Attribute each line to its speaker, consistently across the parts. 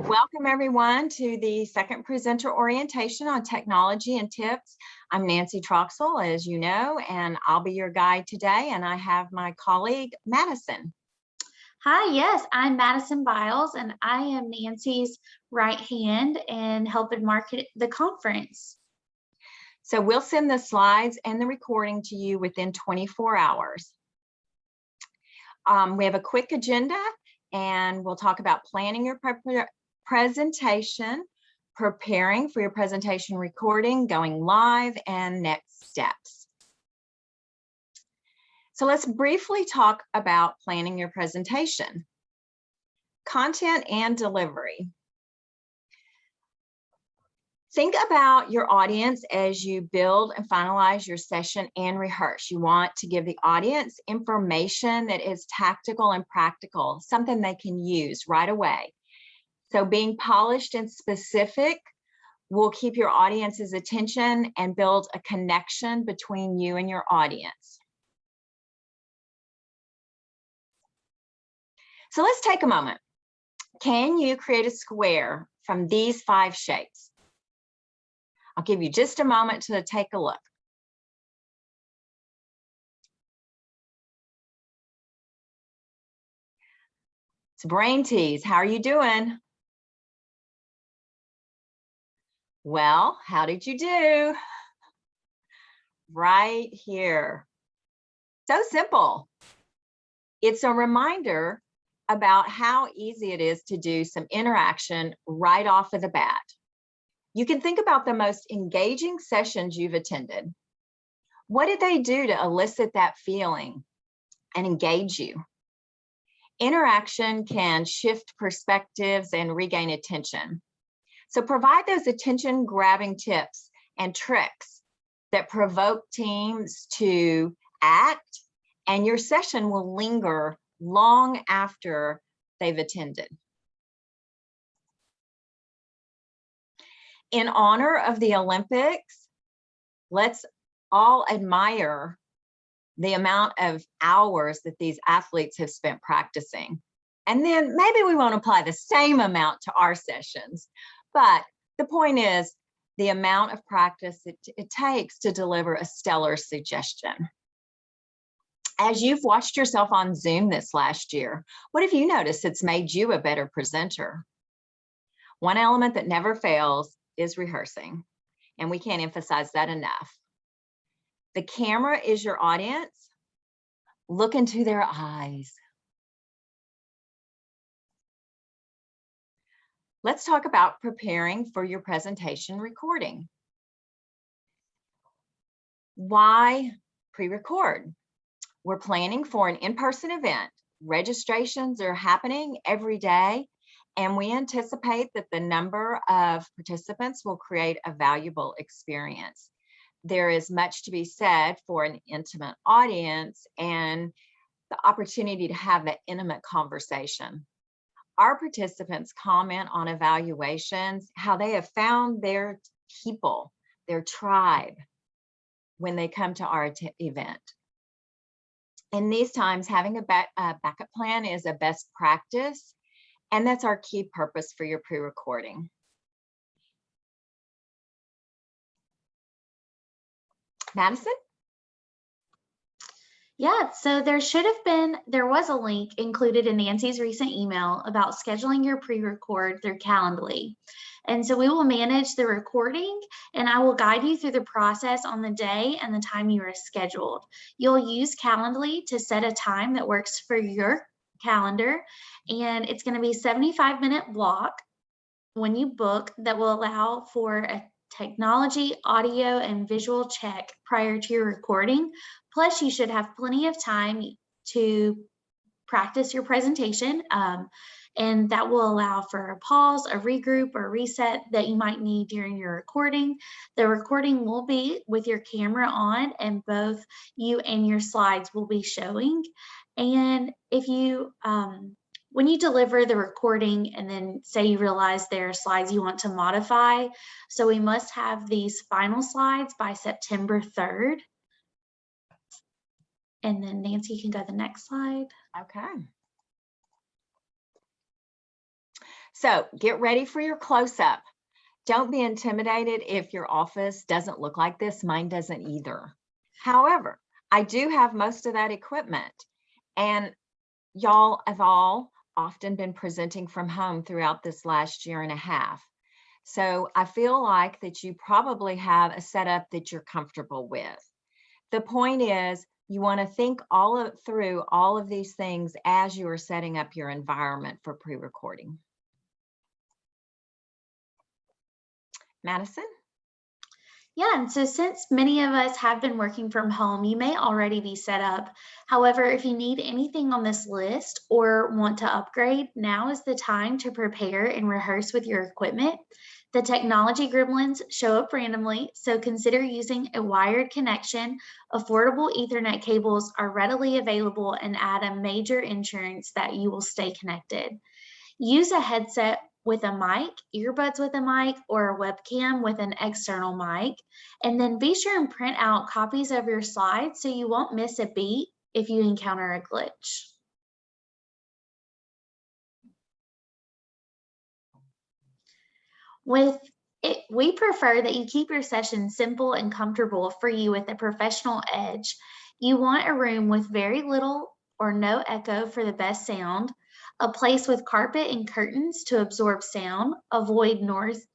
Speaker 1: Welcome everyone to the second presenter orientation on technology and tips. I'm Nancy Troxel, as you know, and I'll be your guide today. And I have my colleague, Madison.
Speaker 2: Hi, yes, I'm Madison Biles, and I am Nancy's right hand and helping market the conference.
Speaker 1: So we'll send the slides and the recording to you within 24 hours. We have a quick agenda, and we'll talk about planning your presentation, preparing for your presentation recording, going live, and next steps. So let's briefly talk about planning your presentation. Content and delivery. Think about your audience as you build and finalize your session and rehearse. You want to give the audience information that is tactical and practical, something they can use right away. So being polished and specific will keep your audience's attention and build a connection between you and your audience. So let's take a moment. Can you create a square from these 5 shapes? I'll give you just a moment to take a look. It's brain tease. How are you doing? Well, how did you do? Right here. So simple. It's a reminder about how easy it is to do some interaction right off of the bat. You can think about the most engaging sessions you've attended. What did they do to elicit that feeling and engage you? Interaction can shift perspectives and regain attention. So provide those attention-grabbing tips and tricks that provoke teams to act, and your session will linger long after they've attended. In honor of the Olympics, let's all admire the amount of hours that these athletes have spent practicing. And then maybe we won't apply the same amount to our sessions. But the point is the amount of practice it takes to deliver a stellar suggestion. As you've watched yourself on Zoom this last year, what have you noticed that's made you a better presenter? One element that never fails is rehearsing, and we can't emphasize that enough. The camera is your audience. Look into their eyes. Let's talk about preparing for your presentation recording. Why pre-record? We're planning for an in-person event. Registrations are happening every day, and we anticipate that the number of participants will create a valuable experience. There is much to be said for an intimate audience and the opportunity to have that intimate conversation. Our participants comment on evaluations, how they have found their people, their tribe, when they come to our event. In these times, having a backup plan is a best practice, and that's our key purpose for your pre-recording. Madison?
Speaker 2: Yeah, so there was a link included in Nancy's recent email about scheduling your pre-record through Calendly. And so we will manage the recording, and I will guide you through the process on the day and the time you are scheduled. You'll use Calendly to set a time that works for your calendar, and it's going to be a 75-minute block when you book that will allow for a technology, audio, and visual check prior to your recording. Plus, you should have plenty of time to practice your presentation, and that will allow for a pause, a regroup, or reset that you might need during your recording. The recording will be with your camera on, and both you and your slides will be showing. And if you when you deliver the recording and then say you realize there are slides you want to modify, so we must have these final slides by September 3rd. And then Nancy, you can go to the next slide.
Speaker 1: Okay. So get ready for your close-up. Don't be intimidated if your office doesn't look like this. Mine doesn't either. However, I do have most of that equipment, and y'all have all often been presenting from home throughout this last year and a half. So I feel like that you probably have a setup that you're comfortable with. The point is, you want to think through all of these things as you are setting up your environment for pre-recording. Madison?
Speaker 2: Yeah, and so since many of us have been working from home, you may already be set up. However, if you need anything on this list or want to upgrade, now is the time to prepare and rehearse with your equipment. The technology gremlins show up randomly, so consider using a wired connection. Affordable Ethernet cables are readily available and add a major insurance that you will stay connected. Use a headset with a mic, earbuds with a mic, or a webcam with an external mic. And then be sure and print out copies of your slides so you won't miss a beat if you encounter a glitch. We prefer that you keep your session simple and comfortable for you with a professional edge. You want a room with very little or no echo for the best sound, a place with carpet and curtains to absorb sound, avoid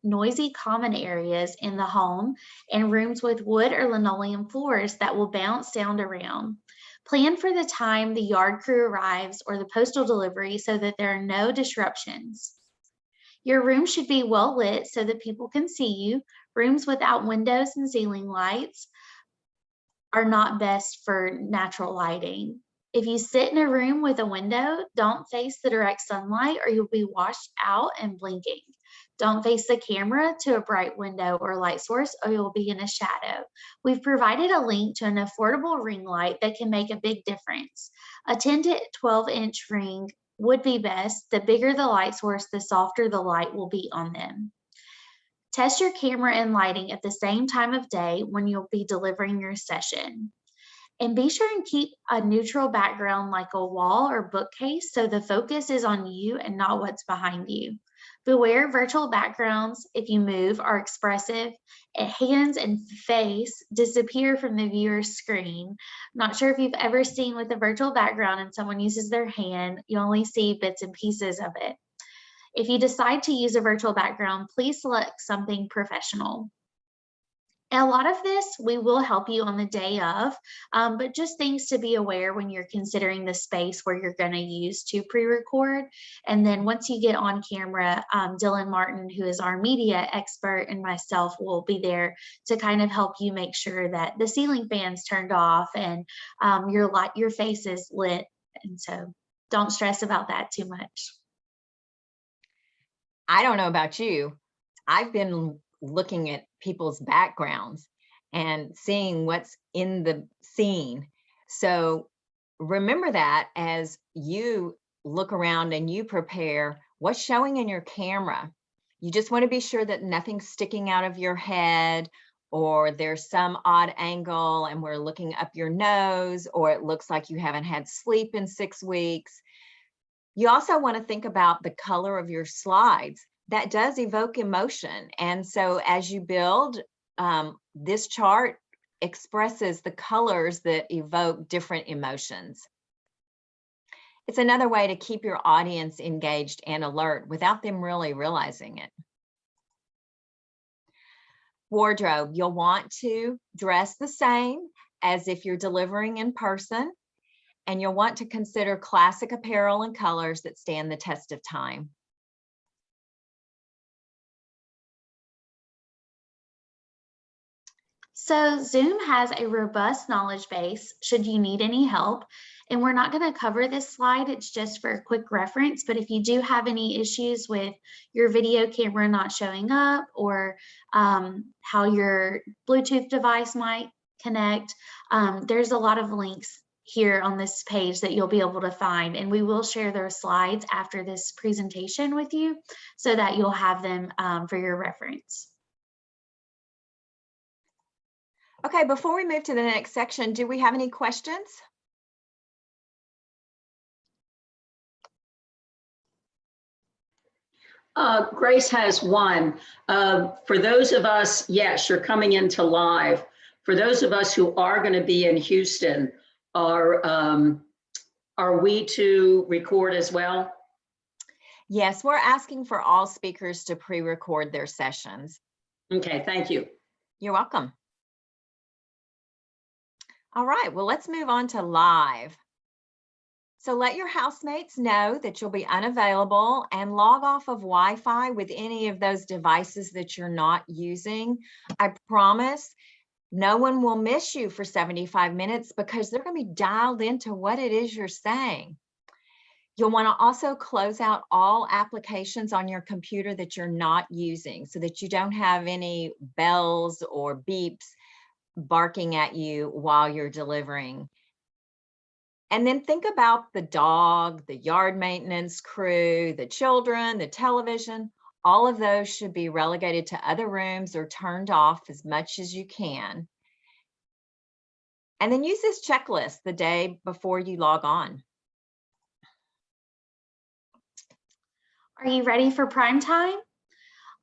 Speaker 2: noisy common areas in the home, and rooms with wood or linoleum floors that will bounce sound around. Plan for the time the yard crew arrives or the postal delivery so that there are no disruptions. Your room should be well lit so that people can see you. Rooms without windows and ceiling lights are not best for natural lighting. If you sit in a room with a window, don't face the direct sunlight or you'll be washed out and blinking. Don't face the camera to a bright window or light source or you'll be in a shadow. We've provided a link to an affordable ring light that can make a big difference. A 10 to 12-inch ring would be best. The bigger the light source, the softer the light will be on them. Test your camera and lighting at the same time of day when you'll be delivering your session. And be sure and keep a neutral background like a wall or bookcase so the focus is on you and not what's behind you. Beware virtual backgrounds, if you move, are expressive. Hands and face disappear from the viewer's screen. Not sure if you've ever seen with a virtual background and someone uses their hand, you only see bits and pieces of it. If you decide to use a virtual background, please select something professional. And a lot of this, we will help you on the day of, but just things to be aware when you're considering the space where you're going to use to pre-record. And then once you get on camera, Dylan Martin, who is our media expert, and myself will be there to kind of help you make sure that the ceiling fan's turned off and your face is lit. And so don't stress about that too much.
Speaker 1: I don't know about you. I've been looking at people's backgrounds and seeing what's in the scene. So remember that as you look around and you prepare what's showing in your camera. You just want to be sure that nothing's sticking out of your head or there's some odd angle and we're looking up your nose, or it looks like you haven't had sleep in 6 weeks. You also want to think about the color of your slides. That does evoke emotion. And so as you build, this chart expresses the colors that evoke different emotions. It's another way to keep your audience engaged and alert without them really realizing it. Wardrobe, you'll want to dress the same as if you're delivering in person, and you'll want to consider classic apparel and colors that stand the test of time.
Speaker 2: So Zoom has a robust knowledge base should you need any help. And we're not going to cover this slide. It's just for a quick reference. But if you do have any issues with your video camera not showing up or how your Bluetooth device might connect, there's a lot of links here on this page that you'll be able to find. And we will share those slides after this presentation with you so that you'll have them for your reference.
Speaker 1: Okay, before we move to the next section, do we have any questions?
Speaker 3: Grace has one. For those of us, yes, you're coming into live. For those of us who are going to be in Houston, are we to record as well?
Speaker 1: Yes, we're asking for all speakers to pre-record their sessions.
Speaker 3: Okay, thank you.
Speaker 1: You're welcome. All right, well, let's move on to live. So let your housemates know that you'll be unavailable and log off of Wi-Fi with any of those devices that you're not using. I promise no one will miss you for 75 minutes because they're going to be dialed into what it is you're saying. You'll want to also close out all applications on your computer that you're not using so that you don't have any bells or beeps barking at you while you're delivering. And then think about the dog, the yard maintenance crew, the children, the television. All of those should be relegated to other rooms or turned off as much as you can. And then use this checklist the day before you log on.
Speaker 2: Are you ready for prime time?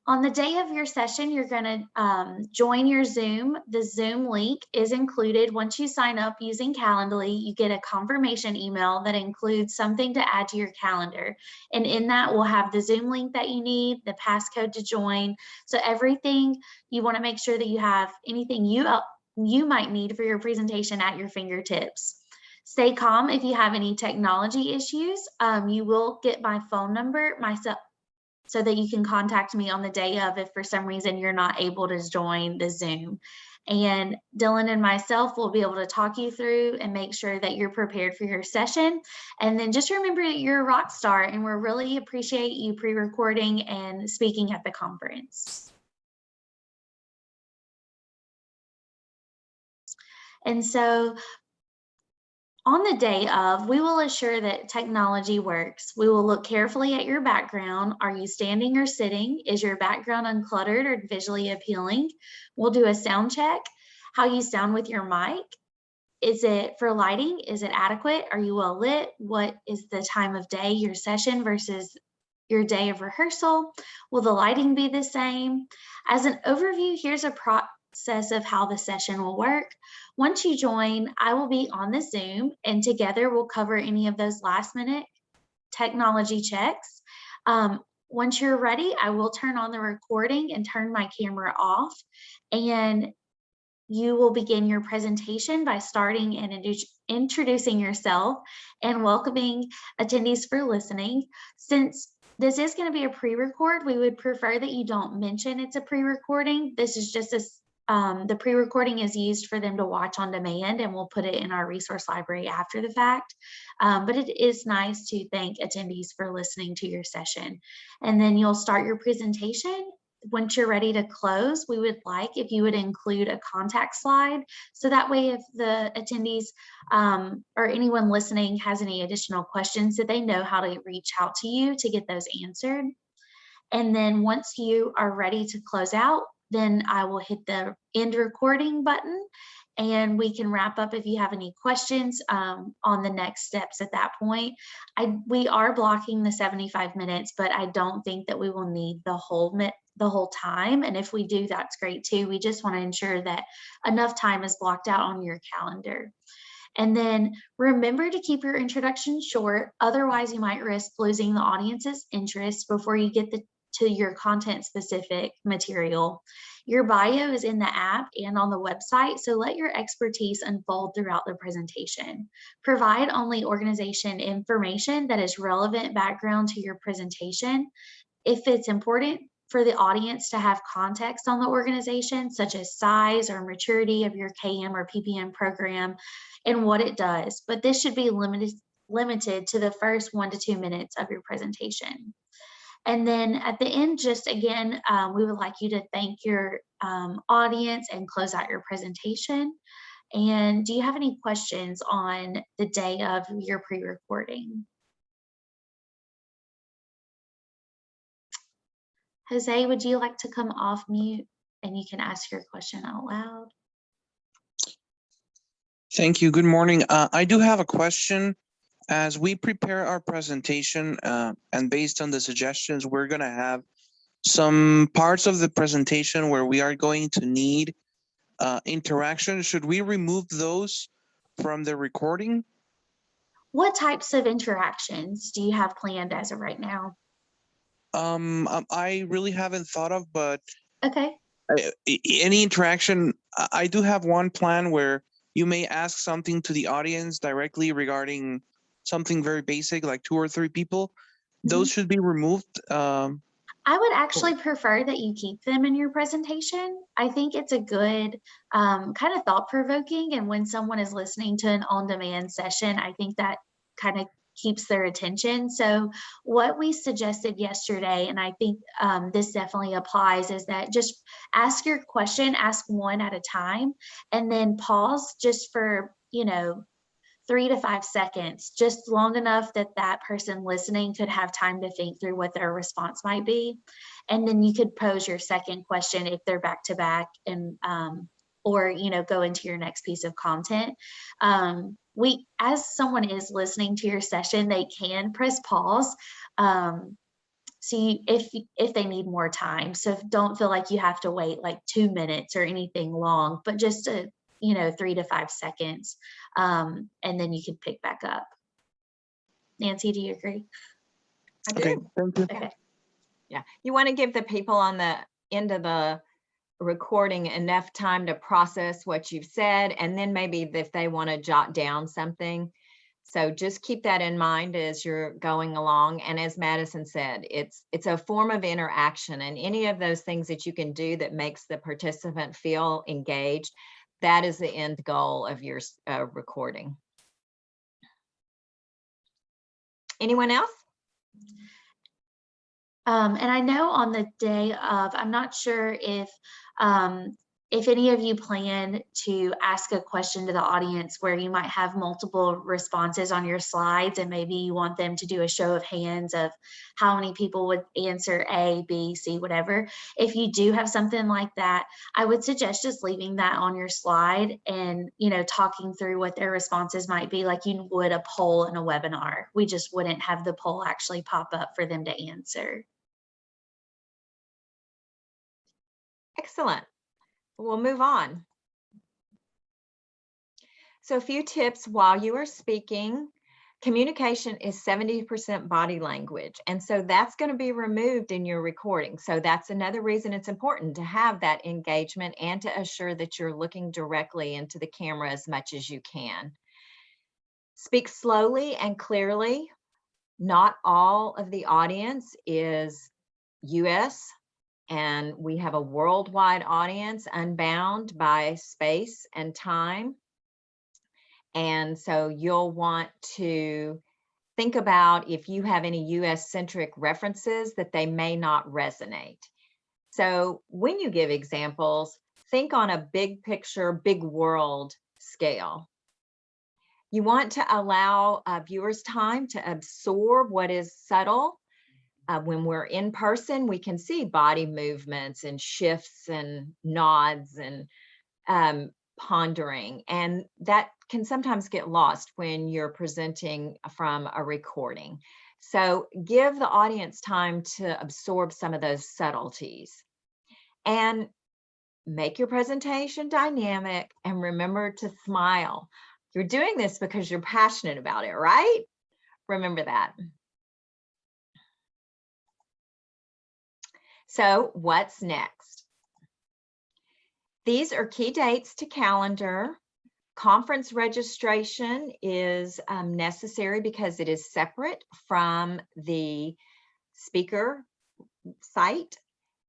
Speaker 2: On the day of your session, you're going to join your Zoom. The Zoom link is included. Once you sign up using Calendly, you get a confirmation email that includes something to add to your calendar. And in that, we'll have the Zoom link that you need, the passcode to join. So everything, you want to make sure that you have anything you might need for your presentation at your fingertips. Stay calm if you have any technology issues. You will get my phone number, myself, so that you can contact me on the day of if for some reason you're not able to join the Zoom. And Dylan and myself will be able to talk you through and make sure that you're prepared for your session. And then just remember that you're a rock star and we really appreciate you pre-recording and speaking at the conference. And so on the day of, we will assure that technology works. We will look carefully at your background. Are you standing or sitting? Is your background uncluttered or visually appealing? We'll do a sound check. How you sound with your mic. Is it for lighting? Is it adequate? Are you well lit? What is the time of day, your session versus your day of rehearsal? Will the lighting be the same? As an overview, here's a process of how the session will work. Once you join, I will be on the Zoom and together we'll cover any of those last minute technology checks. Once you're ready, I will turn on the recording and turn my camera off, and you will begin your presentation by starting and introducing yourself and welcoming attendees for listening. Since this is going to be a pre-record, we would prefer that you don't mention it's a pre-recording. This is just the pre-recording is used for them to watch on demand, and we'll put it in our resource library after the fact. But it is nice to thank attendees for listening to your session. And then you'll start your presentation. Once you're ready to close, we would like if you would include a contact slide. So that way, if the attendees or anyone listening has any additional questions, that they know how to reach out to you to get those answered. And then once you are ready to close out, then I will hit the end recording button and we can wrap up if you have any questions on the next steps at that point. We are blocking the 75 minutes, but I don't think that we will need the whole time. And if we do, that's great too. We just want to ensure that enough time is blocked out on your calendar. And then remember to keep your introduction short. Otherwise, you might risk losing the audience's interest before you get to your content specific material. Your bio is in the app and on the website, so let your expertise unfold throughout the presentation. Provide only organization information that is relevant background to your presentation. If it's important for the audience to have context on the organization, such as size or maturity of your KM or PPM program and what it does, but this should be limited to the first 1 to 2 minutes of your presentation. And then at the end, just again, we would like you to thank your audience and close out your presentation. And do you have any questions on the day of your pre-recording? Jose, would you like to come off mute and you can ask your question out loud?
Speaker 4: Thank you. Good morning. I do have a question As we prepare our presentation and based on the suggestions, we're going to have some parts of the presentation where we are going to need interaction. Should we remove those from the recording?
Speaker 2: What types of interactions do you have planned as of right now?
Speaker 4: I really haven't thought of, but
Speaker 2: Okay.
Speaker 4: any interaction, I do have one plan where you may ask something to the audience directly regarding something very basic, like 2 or 3 people. Those should be removed.
Speaker 2: I would actually prefer that you keep them in your presentation. I think it's a good kind of thought-provoking, and when someone is listening to an on-demand session, I think that kind of keeps their attention. So what we suggested yesterday, and I think this definitely applies, is that just ask your question, ask one at a time, and then pause just for, 3 to 5 seconds, just long enough that that person listening could have time to think through what their response might be. And then you could pose your second question if they're back to back, and or go into your next piece of content. As someone is listening to your session, they can press pause. See if they need more time. So don't feel like you have to wait like 2 minutes or anything long, but just 3 to 5 seconds, and then you can pick back up. Nancy, do you agree?
Speaker 1: I do.
Speaker 4: Okay, thank you.
Speaker 2: Okay.
Speaker 1: Yeah, you want to give the people on the end of the recording enough time to process what you've said, and then maybe if they want to jot down something. So just keep that in mind as you're going along. And as Madison said, it's a form of interaction, and any of those things that you can do that makes the participant feel engaged, that is the end goal of your recording. Anyone else?
Speaker 2: And I know on the day of, I'm not sure if any of you plan to ask a question to the audience where you might have multiple responses on your slides, and maybe you want them to do a show of hands of how many people would answer A, B, C, whatever. If you do have something like that, I would suggest just leaving that on your slide and, talking through what their responses might be, like you would a poll in a webinar. We just wouldn't have the poll actually pop up for them to answer.
Speaker 1: Excellent. We'll move on. So a few tips while you are speaking. Communication is 70% body language, and so that's going to be removed in your recording. So that's another reason it's important to have that engagement and to assure that you're looking directly into the camera as much as you can. Speak slowly and clearly. Not all of the audience is US, and we have a worldwide audience unbound by space and time. And so you'll want to think about if you have any US-centric references that they may not resonate. So when you give examples, think on a big picture, big world scale. You want to allow viewers time to absorb what is subtle. When we're in person, we can see body movements and shifts and nods and pondering, and that can sometimes get lost when you're presenting from a recording. So give the audience time to absorb some of those subtleties, and make your presentation dynamic, and remember to smile. You're doing this because you're passionate about it, right? Remember that. So what's next? These are key dates to calendar. Conference registration is necessary because it is separate from the speaker site.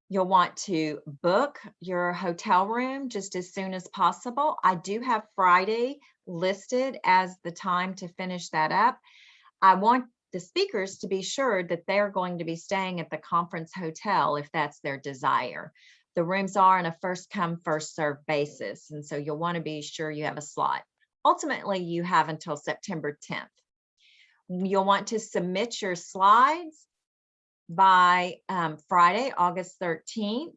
Speaker 1: You'll want to book your hotel room just as soon as possible. I do have Friday listed as the time to finish that up. I want the speakers to be sure that they're going to be staying at the conference hotel if that's their desire. The rooms are on a first come, first served basis, and so you'll want to be sure you have a slot. Ultimately, you have until September 10th. You'll want to submit your slides by Friday, August 13th,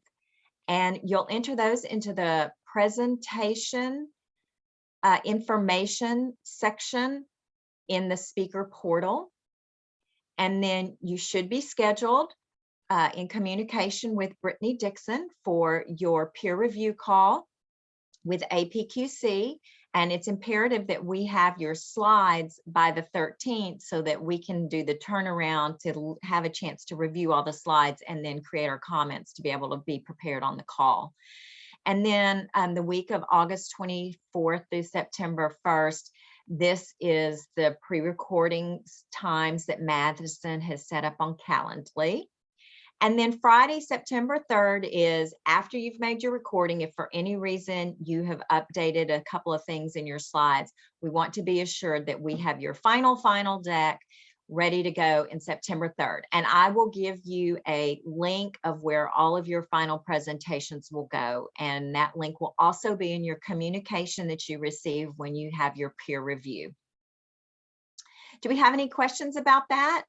Speaker 1: and you'll enter those into the presentation information section in the speaker portal. And then you should be scheduled in communication with Brittany Dixon for your peer review call with APQC. And it's imperative that we have your slides by the 13th so that we can do the turnaround to have a chance to review all the slides and then create our comments to be able to be prepared on the call. And then the week of August 24th through September 1st, this is the pre-recording times that Madison has set up on Calendly. And then Friday, September 3rd is after you've made your recording. If for any reason you have updated a couple of things in your slides, we want to be assured that we have your final deck ready to go in September 3rd. And I will give you a link of where all of your final presentations will go. And that link will also be in your communication that you receive when you have your peer review. Do we have any questions about that?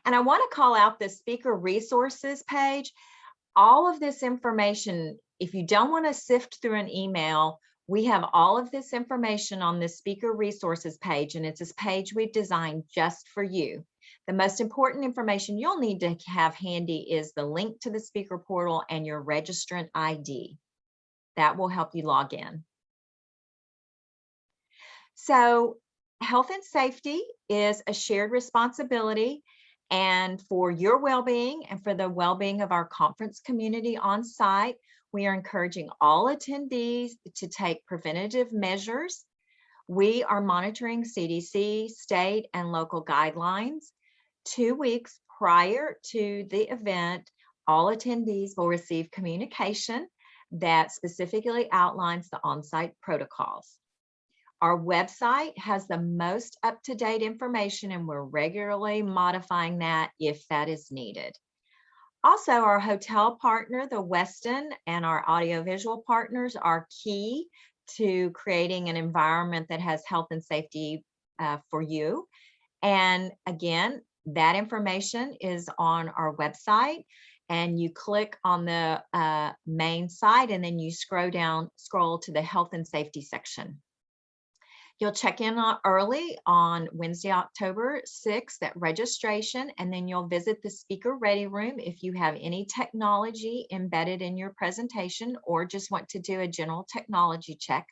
Speaker 1: And I want to call out the speaker resources page. All of this information, if you don't want to sift through an email, we have all of this information on the speaker resources page, and it's this page we've designed just for you. The most important information you'll need to have handy is the link to the speaker portal and your registrant ID. That will help you log in. So health and safety is a shared responsibility. And for your well-being and for the well-being of our conference community on site, we are encouraging all attendees to take preventative measures. We are monitoring CDC, state, and local guidelines. 2 weeks prior to the event, all attendees will receive communication that specifically outlines the on-site protocols. Our website has the most up-to-date information, and we're regularly modifying that if that is needed. Also, our hotel partner, the Westin, and our audiovisual partners are key to creating an environment that has health and safety for you. And again, that information is on our website, and you click on the main site, and then you scroll to the health and safety section. You'll check in early on Wednesday, October 6th at registration, and then you'll visit the speaker ready room if you have any technology embedded in your presentation or just want to do a general technology check.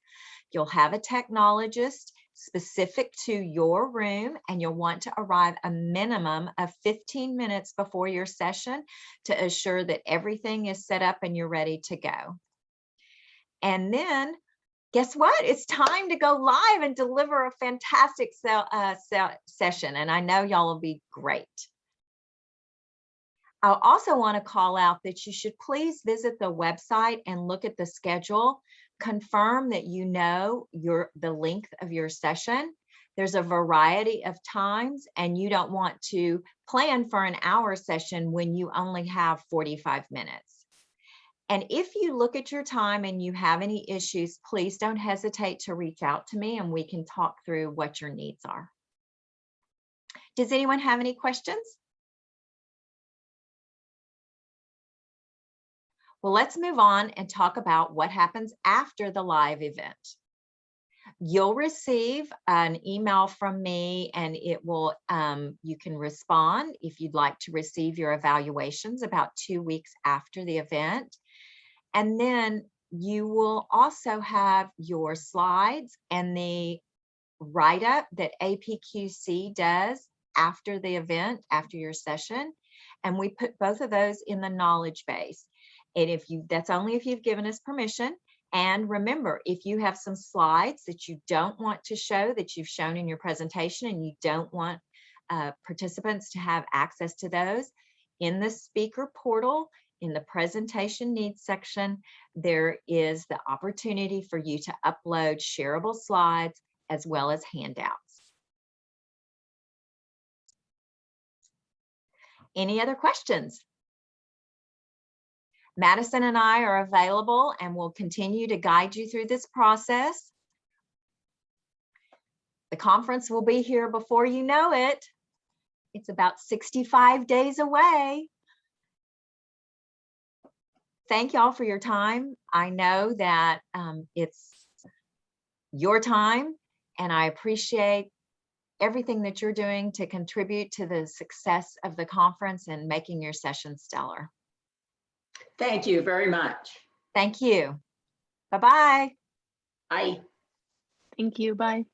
Speaker 1: You'll have a technologist specific to your room, and you'll want to arrive a minimum of 15 minutes before your session to assure that everything is set up and you're ready to go. And then guess what? It's time to go live and deliver a fantastic session. And I know y'all will be great. I also want to call out that you should please visit the website and look at the schedule. Confirm that you know the length of your session. There's a variety of times, and you don't want to plan for an hour session when you only have 45 minutes. And if you look at your time and you have any issues, please don't hesitate to reach out to me and we can talk through what your needs are. Does anyone have any questions? Well, let's move on and talk about what happens after the live event. You'll receive an email from me, and it will, you can respond if you'd like to receive your evaluations about 2 weeks after the event. And then you will also have your slides and the write-up that APQC does after the event, after your session. And we put both of those in the knowledge base. And that's only if you've given us permission. And remember, if you have some slides that you don't want to show that you've shown in your presentation and you don't want participants to have access to those, in the speaker portal, in the presentation needs section, there is the opportunity for you to upload shareable slides as well as handouts. Any other questions? Madison and I are available and will continue to guide you through this process. The conference will be here before you know it. It's about 65 days away. Thank y'all for your time. I know that it's your time, and I appreciate everything that you're doing to contribute to the success of the conference and making your session stellar.
Speaker 3: Thank you very much.
Speaker 1: Thank you. Bye-bye.
Speaker 3: Bye.
Speaker 5: Thank you. Bye.